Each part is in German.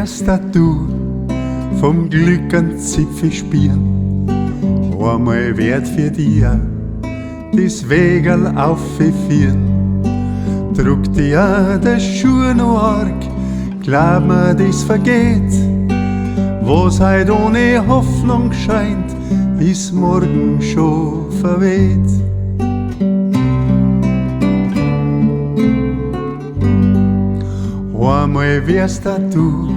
wirst auch du vom Glück an Zipfel spüren. Einmal wird für dir das Wegerl aufführen. Druck dir der Schuh noch arg, glaub mir, das vergeht. Was heut ohne Hoffnung scheint, ist morgen schon verweht. Einmal wirst auch du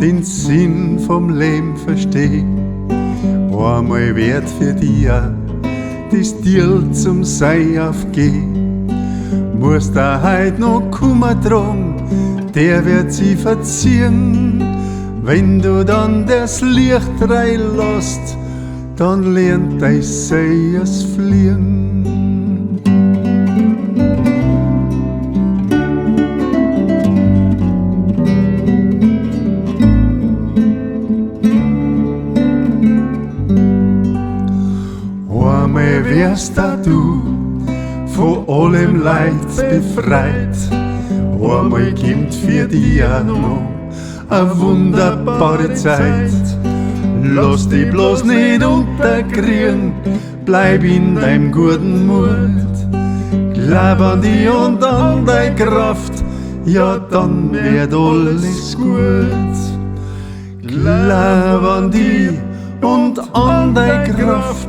den Sinn vom Leben verstehen. Einmal wird für dich das Deal zum Sei aufgehen. Musst da heut noch Kummer drum, der wird sie verziehen. Wenn du dann das Licht reinlässt, dann lernt dein Seiers fliehen. Einmal wirst auch du von allem Leid befreit. Einmal kommt für dich auch noch eine wunderbare Zeit. Lass dich bloß nicht unterkriegen, bleib in deinem guten Mut. Glaub an dich und an deine Kraft, ja dann wird alles gut. Glaub an dich und an deine Kraft,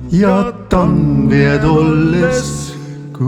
ja dann wird alles gut.